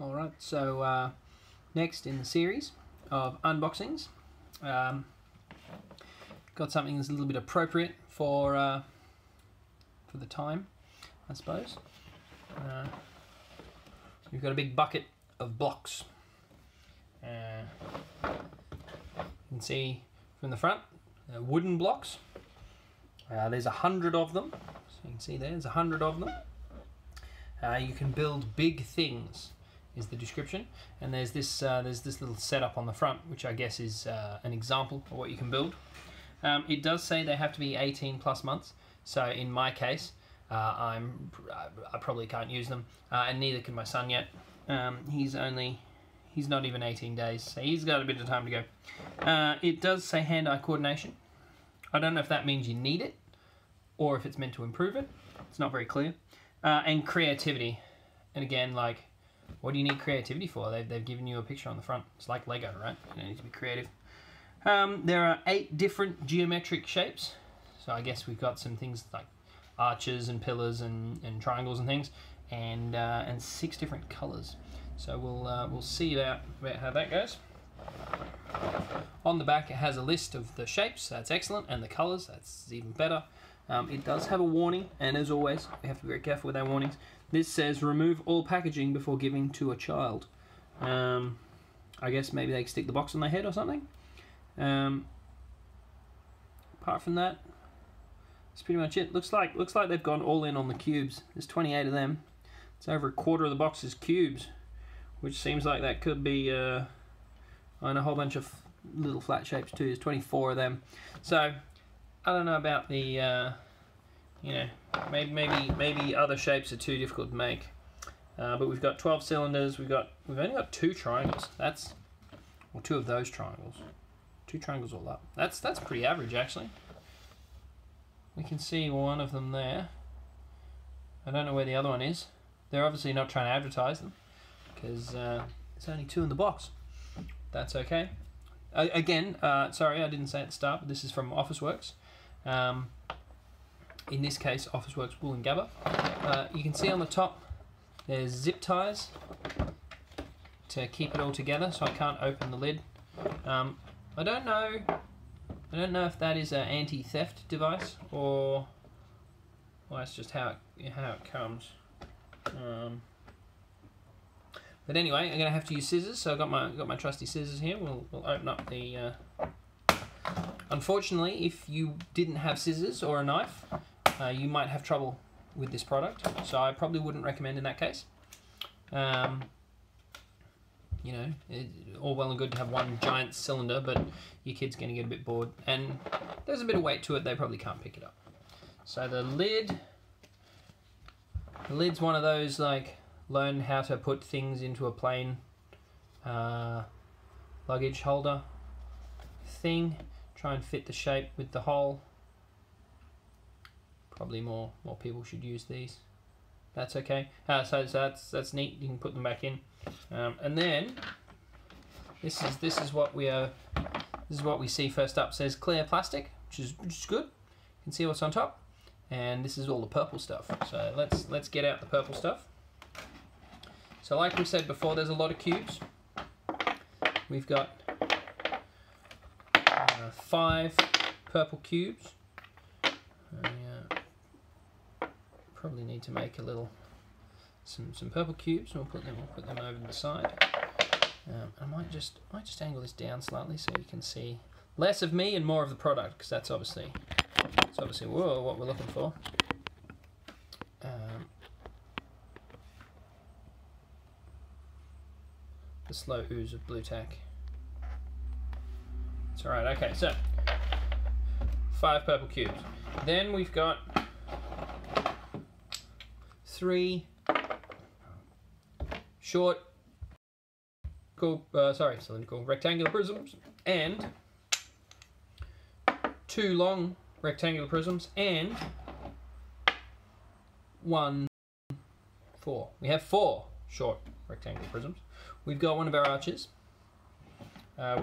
Alright, so next in the series of unboxings, got something that's a little bit appropriate for the time, I suppose. We've got a big bucket of blocks. You can see from the front, wooden blocks. There's 100 of them, so you can see there's 100 of them. You can build big things, is the description, and there's this little setup on the front, which I guess is an example of what you can build. It does say they have to be 18 plus months, so in my case, I probably can't use them, and neither can my son yet. He's not even 18 days, so he's got a bit of time to go. It does say hand-eye coordination. I don't know if that means you need it, or if it's meant to improve it. It's not very clear. And creativity. And again, like, what do you need creativity for? They've given you a picture on the front. It's like Lego, right? You don't need to be creative. There are 8 different geometric shapes. So I guess we've got some things like arches and pillars and triangles and things, and 6 different colours. So we'll see about how that goes. On the back, it has a list of the shapes. That's excellent, and the colours. That's even better. It does have a warning, and as always, we have to be very careful with our warnings. This says, remove all packaging before giving to a child. I guess maybe they can stick the box on their head or something. Apart from that, that's pretty much it. Looks like they've gone all in on the cubes. There's 28 of them. It's over a quarter of the box is cubes, which seems like that could be on a whole bunch of little flat shapes too. There's 24 of them. So I don't know about the, you know, maybe other shapes are too difficult to make. But we've got 12 cylinders. We've only got 2 triangles. Well, 2 of those triangles. 2 triangles all up. That's pretty average actually. We can see one of them there. I don't know where the other one is. They're obviously not trying to advertise them because there's only 2 in the box. That's okay. Again, sorry, I didn't say at the start, but this is from Officeworks. In this case, Officeworks Woolloongabba. You can see on the top there's zip ties to keep it all together, so I can't open the lid. I don't know if that is an anti-theft device or that's just how it comes. But anyway, I'm gonna have to use scissors, so I've got my trusty scissors here. We'll open up the. Unfortunately, if you didn't have scissors or a knife, you might have trouble with this product. So I probably wouldn't recommend in that case. You know, all well and good to have one giant cylinder, but your kid's gonna get a bit bored, and there's a bit of weight to it. They probably can't pick it up. So the lid's one of those like, learn how to put things into a plane luggage holder thing. Try and fit the shape with the hole. Probably more people should use these. That's okay. So that's neat. You can put them back in, and then this is what we see first up. It says clear plastic, which is good. You can see what's on top, and this is all the purple stuff. So let's get out the purple stuff. So like we said before, there's a lot of cubes. We've got 5 purple cubes. Probably need to make some purple cubes. We'll put them over to the side. I might just angle this down slightly so you can see less of me and more of the product, because that's obviously what we're looking for. The slow ooze of Blu Tack. It's alright, okay, so 5 purple cubes. Then we've got 3 cylindrical rectangular prisms, and 2 long rectangular prisms, and 4. We have 4 short rectangular prisms. We've got one of our arches.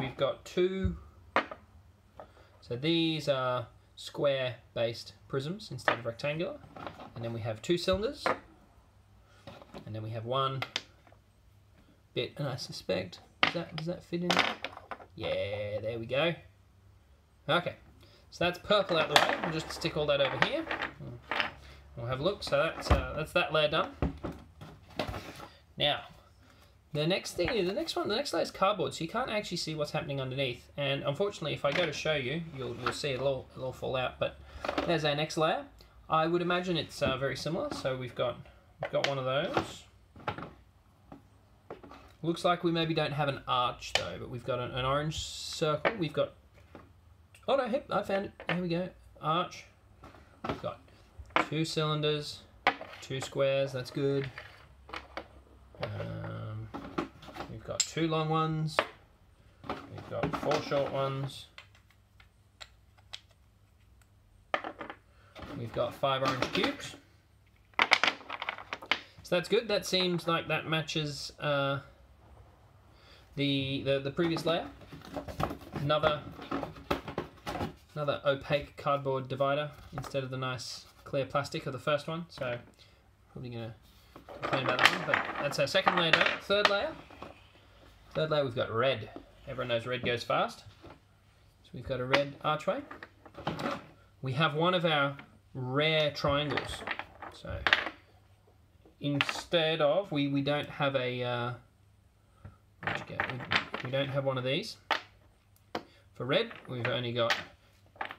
We've got 2. So these are square-based prisms instead of rectangular. And then we have 2 cylinders. And then we have 1 bit, and I suspect, does that fit in there? Yeah, there we go. Okay, so that's purple out the way. We'll just stick all that over here. We'll have a look. So that's that layer done. Now, the next layer is cardboard, so you can't actually see what's happening underneath. And unfortunately, if I go to show you, you'll see it'll all fall out. But there's our next layer. I would imagine it's very similar. So we've got one of those. Looks like we maybe don't have an arch though, but we've got an orange circle. We've got, oh no, I found it. Here we go. Arch. We've got 2 cylinders, 2 squares. That's good. We've got 2 long ones. We've got 4 short ones. We've got 5 orange cubes. So that's good. That seems like that matches the previous layer. Another opaque cardboard divider instead of the nice clear plastic of the first one. So probably gonna complain about that one, but that's our second layer done. Third layer we've got red. Everyone knows red goes fast. So we've got a red archway. We have one of our rare triangles. So instead of, we don't have a, we don't have one of these. For red, we've only got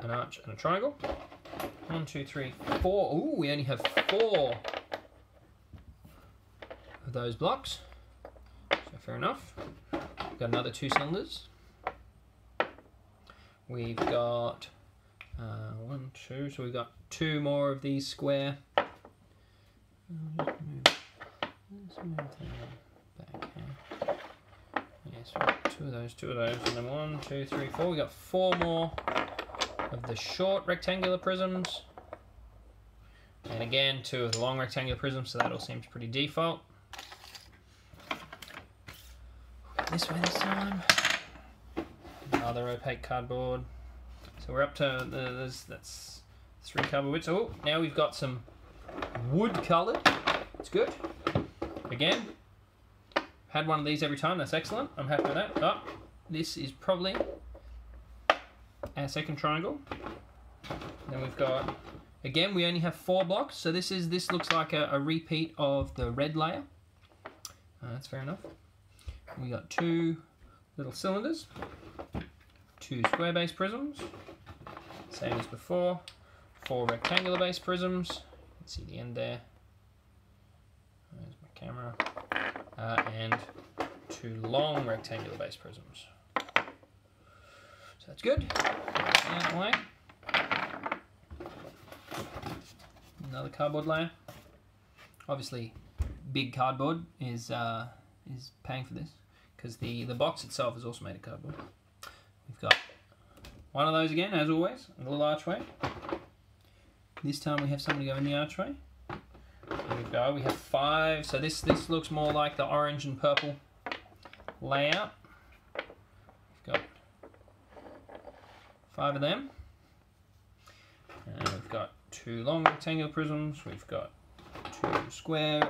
an arch and a triangle. 1, 2, 3, 4. Ooh, we only have 4 of those blocks. So fair enough. We've got another 2 cylinders. We've got 1, 2, so we've got 2 more of these square. Let's move that back here. Yes, we've got 2 of those, and then 1, 2, 3, 4. We've got 4 more of the short rectangular prisms. And again, 2 of the long rectangular prisms, so that all seems pretty default. This way this time. Another opaque cardboard. So we're up to that's 3 cardboard bits. Oh, now we've got some wood coloured. It's good. Again, had one of these every time. That's excellent. I'm happy with that. Oh, this is probably our second triangle. Then we've got, again, we only have 4 blocks. So this looks like a repeat of the red layer. That's fair enough. We got 2 little cylinders, 2 square base prisms, same as before, 4 rectangular base prisms. You can see the end there. There's my camera. And 2 long rectangular base prisms. So that's good. Out of the way. Another cardboard layer. Obviously, big cardboard is paying for this, because the box itself is also made of cardboard. We've got one of those again, as always, a little archway. This time we have somebody go in the archway. There we go, we have 5, so this looks more like the orange and purple layout. We've got 5 of them. And we've got 2 long rectangular prisms, we've got 2 square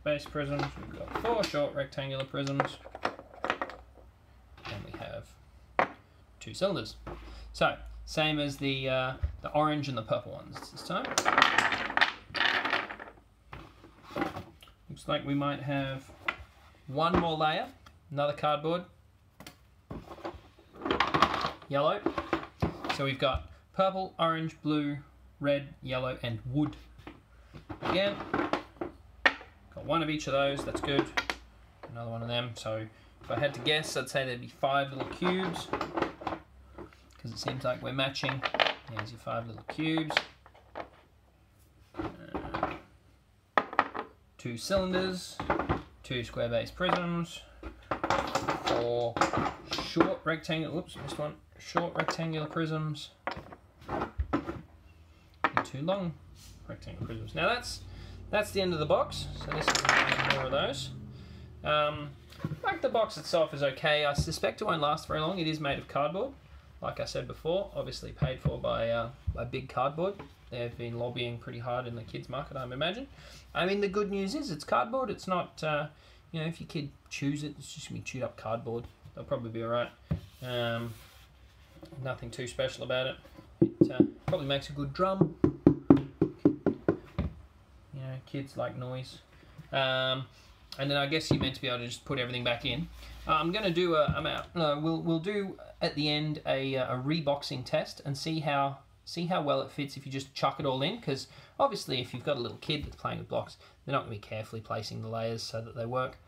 base prisms, we've got 4 short rectangular prisms, and we have 2 cylinders. So, same as the orange and the purple ones this time. Looks like we might have 1 more layer, another cardboard, yellow. So we've got purple, orange, blue, red, yellow, and wood. Again, got 1 of each of those, that's good. Another 1 of them. So if I had to guess, I'd say there'd be 5 little cubes, because it seems like we're matching. Here's your 5 little cubes. 2 cylinders, 2 square base prisms, 4 short rectangular, oops, missed one, short rectangular prisms, and 2 long rectangular prisms. Now that's the end of the box, so this is more of those. Like, the box itself is okay. I suspect it won't last very long. It is made of cardboard, like I said before, obviously paid for by Big Cardboard. They've been lobbying pretty hard in the kids market, I imagine. I mean, the good news is it's cardboard. It's not, you know, if your kid chews it, it's just gonna be chewed up cardboard. They'll probably be alright. Nothing too special about it. It probably makes a good drum. You know, kids like noise. And then I guess you're meant to be able to just put everything back in. I'm going to do we'll do at the end a reboxing test and see how well it fits if you just chuck it all in, because obviously if you've got a little kid that's playing with blocks, they're not going to be carefully placing the layers so that they work.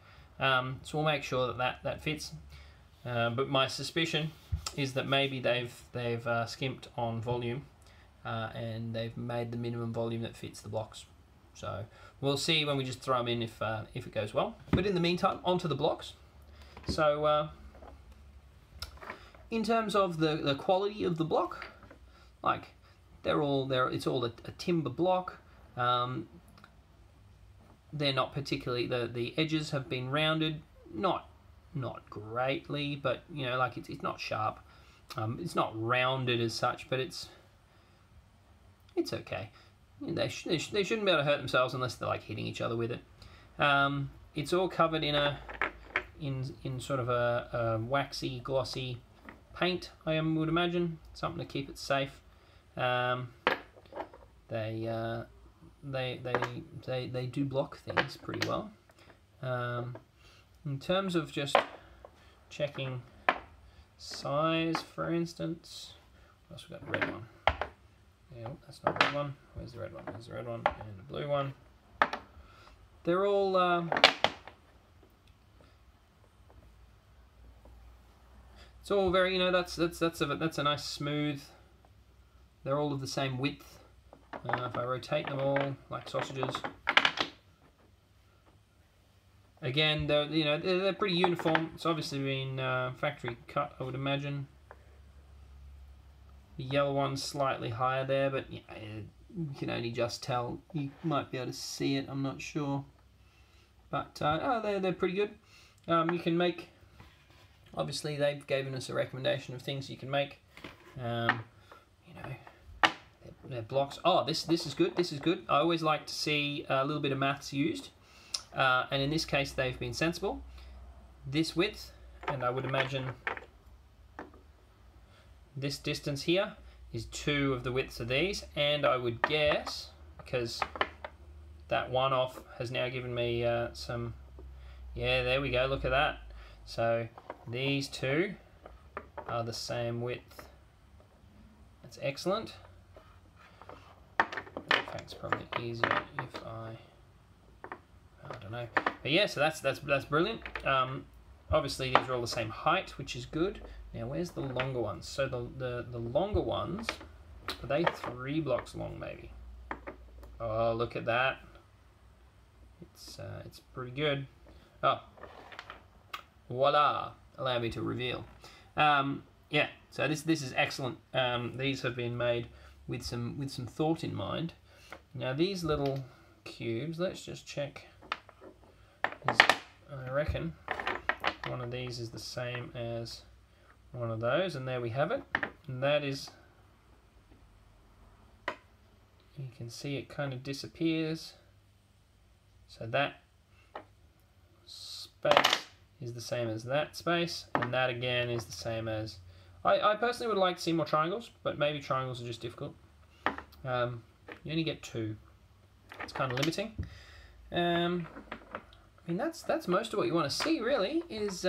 So we'll make sure that fits. But my suspicion is that maybe they've skimped on volume and they've made the minimum volume that fits the blocks. So we'll see when we just throw them in if it goes well. But in the meantime, onto the blocks. So in terms of the quality of the block, like it's all a timber block. They're not particularly, the edges have been rounded, not greatly, but you know, like it's not sharp. It's not rounded as such, but it's okay. They shouldn't be able to hurt themselves unless they're like hitting each other with it. It's all covered in sort of a waxy, glossy paint, I would imagine, something to keep it safe. They do block things pretty well. In terms of just checking size, for instance, what else we got? The red one. Yeah, that's not the red one. Where's the red one? There's the red one and the blue one. They're all it's all very, you know, that's a nice smooth. They're all of the same width. If I rotate them all like sausages, again, they're pretty uniform. It's obviously been factory cut, I would imagine. The yellow one's slightly higher there, but yeah, you can only just tell. You might be able to see it, I'm not sure. But they're pretty good. You can make, obviously they've given us a recommendation of things you can make. You know, they're blocks. Oh, this is good. This is good. I always like to see a little bit of maths used. And in this case, they've been sensible. This width, and I would imagine this distance here, is 2 of the widths of these, and I would guess, because that one off has now given me some, yeah, there we go, look at that. So these 2 are the same width. That's excellent. In fact, it's probably easier if I don't know. But yeah, so that's brilliant. Obviously these are all the same height, which is good. Now where's the longer ones? So the longer ones, are they 3 blocks long maybe? Oh, look at that. It's pretty good. Oh, voila! Allow me to reveal. Yeah, so this is excellent. These have been made with some thought in mind. Now these little cubes, let's just check. I reckon one of these is the same as one of those, and there we have it. And that is, you can see it kind of disappears. So that space is the same as that space, and that again is the same as, I personally would like to see more triangles, but maybe triangles are just difficult. You only get 2. It's kind of limiting. I mean, that's most of what you want to see, really, is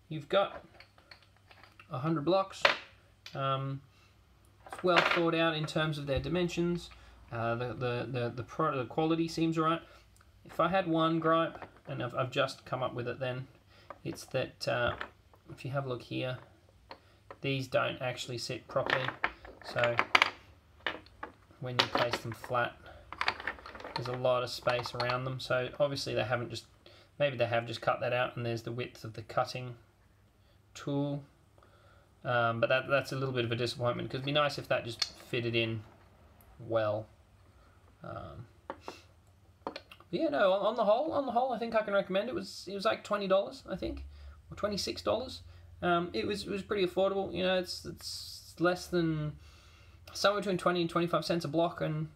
you've got 100 blocks. It's well thought out in terms of their dimensions. The quality seems right. If I had one gripe, and I've just come up with it then, it's that if you have a look here, these don't actually sit properly. So when you place them flat, there's a lot of space around them. So obviously they haven't just, maybe they have just cut that out, and there's the width of the cutting tool. But that's a little bit of a disappointment, because it'd be nice if that just fitted in well. Yeah, no, on the whole, I think I can recommend it. It was like $20, I think, or $26. It was pretty affordable. You know, it's less than, somewhere between 20 and 25 cents a block, and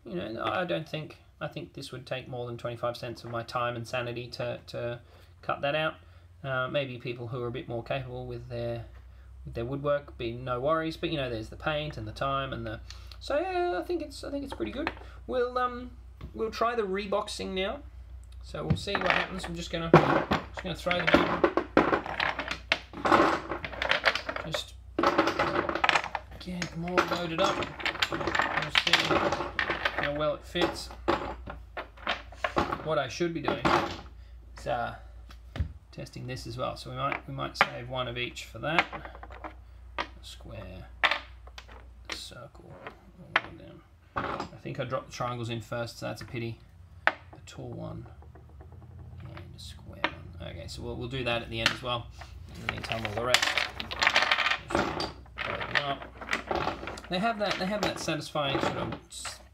you know, I don't think I think this would take more than 25 cents of my time and sanity to cut that out. Maybe people who are a bit more capable with their woodwork, be no worries. But you know, there's the paint and the time and the. So yeah, I think it's pretty good. We'll try the reboxing now. So we'll see what happens. I'm just gonna throw them in. Just get them all loaded up. We'll see how well it fits. What I should be doing is testing this as well. So we might save one of each for that. A square, a circle, all the way down. I think I dropped the triangles in first, so that's a pity. A tall one and a square one. Okay, so we'll do that at the end as well. In the meantime, all the rest. They have that satisfying sort of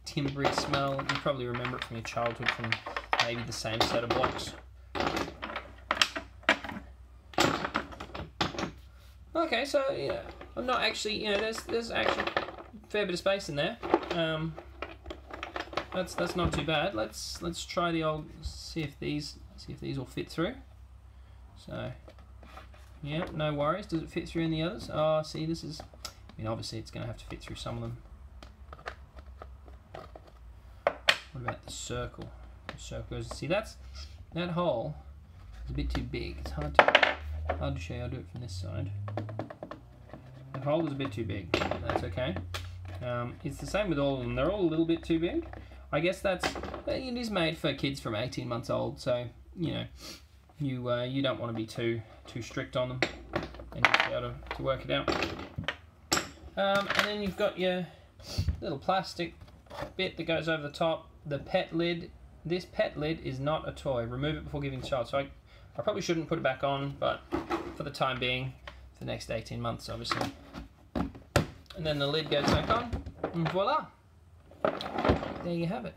timbery smell. You probably remember it from your childhood, from maybe the same set of blocks. Okay, so yeah, I'm not actually, you know, there's actually a fair bit of space in there. That's not too bad. Let's try the old, see if these will fit through. So yeah, no worries. Does it fit through in the others? Oh, see, this is, I mean, obviously it's going to have to fit through some of them. What about the circle? The circle goes, see, that hole is a bit too big. It's hard to show you. I'll do it from this side. That hole is a bit too big. That's okay. It's the same with all of them. They're all a little bit too big. I guess it is made for kids from 18 months old, so you know, you don't want to be too strict on them, and you'll be able to work it out. And then you've got your little plastic bit that goes over the top. The pet lid. This pet lid is not a toy. Remove it before giving to child. So I probably shouldn't put it back on, but for the time being, for the next 18 months, obviously. And then the lid goes back on, and voila! There you have it.